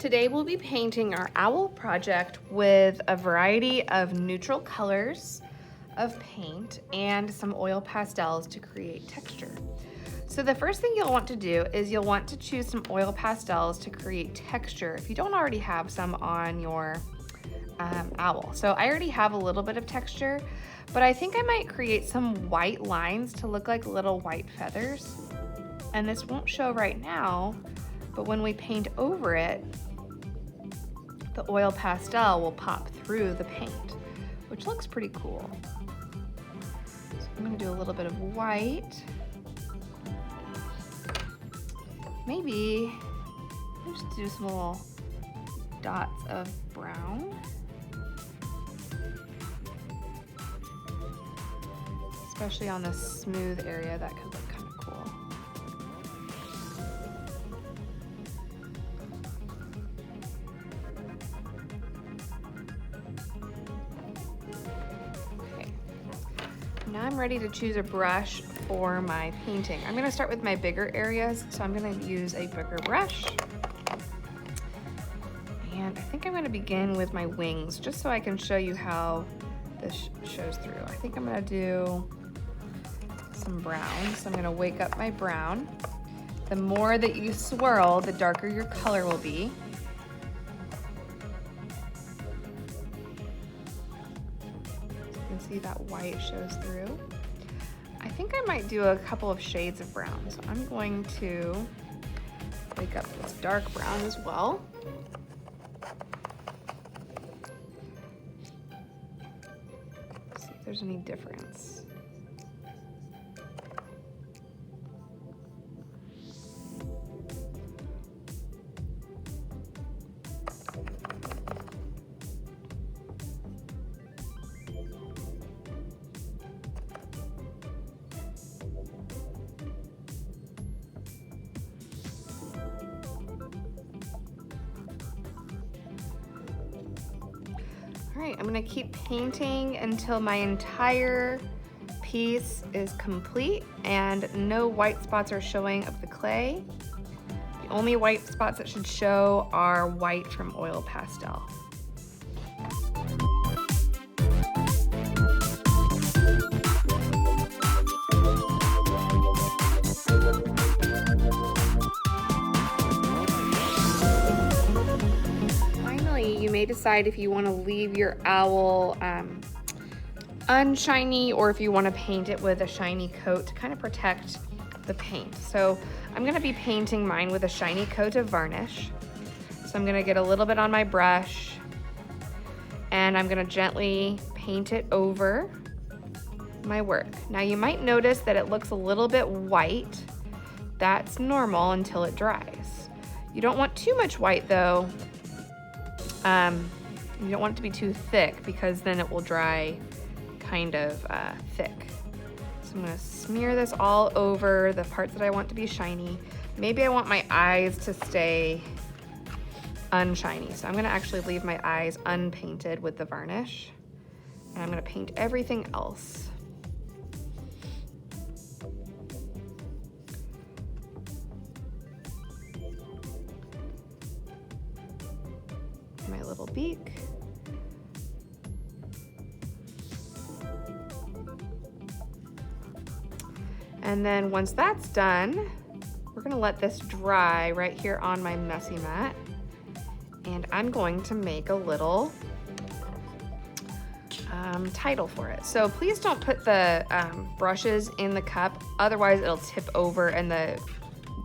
Today we'll be painting our owl project with a variety of neutral colors of paint and some oil pastels to create texture. So the first thing you'll want to do is you'll want to choose some oil pastels to create texture if you don't already have some on your owl. So I already have a little bit of texture, but I think I might create some white lines to look like little white feathers. And this won't show right now, but when we paint over it, the oil pastel will pop through the paint, which looks pretty cool. So I'm gonna do a little bit of white. Maybe just do some little dots of brown. Especially on this smooth area, that could look kind of cool. Now I'm ready to choose a brush for my painting. I'm gonna start with my bigger areas, so I'm gonna use a bigger brush. And I think I'm gonna begin with my wings, just so I can show you how this shows through. I think I'm gonna do some brown, so I'm gonna wake up my brown. The more that you swirl, the darker your color will be. See that white shows through. I think I might do a couple of shades of brown. So I'm going to wake up this dark brown as well. See if there's any difference. All right, I'm gonna keep painting until my entire piece is complete and no white spots are showing of the clay. The only white spots that should show are white from oil pastel. You may decide if you want to leave your owl unshiny or if you want to paint it with a shiny coat to kind of protect the paint. So I'm going to be painting mine with a shiny coat of varnish. So I'm going to get a little bit on my brush and I'm going to gently paint it over my work. Now you might notice that it looks a little bit white. That's normal until it dries. You don't want too much white though. You don't want it to be too thick because then it will dry kind of thick. So I'm gonna smear this all over the parts that I want to be shiny. Maybe I want my eyes to stay unshiny. So I'm gonna actually leave my eyes unpainted with the varnish. And I'm gonna paint everything else. My little beak. And then once that's done, we're gonna let this dry right here on my messy mat. And I'm going to make a little title for it. So please don't put the brushes in the cup, otherwise it'll tip over and the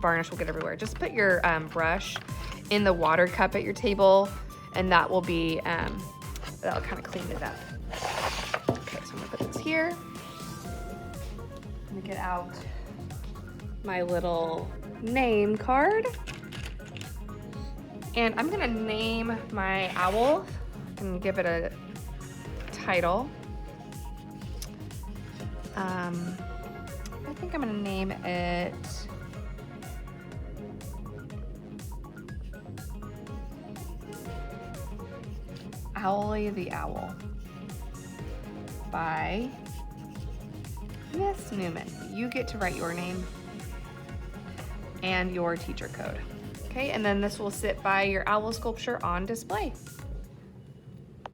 varnish will get everywhere. Just put your brush in the water cup at your table and that will be, that'll kind of clean it up. Okay, so I'm gonna put this here. I'm gonna get out my little name card. And I'm gonna name my owl and give it a title. I think I'm gonna name it Owly the Owl by Miss Newman. You get to write your name and your teacher code. Okay, and then this will sit by your owl sculpture on display.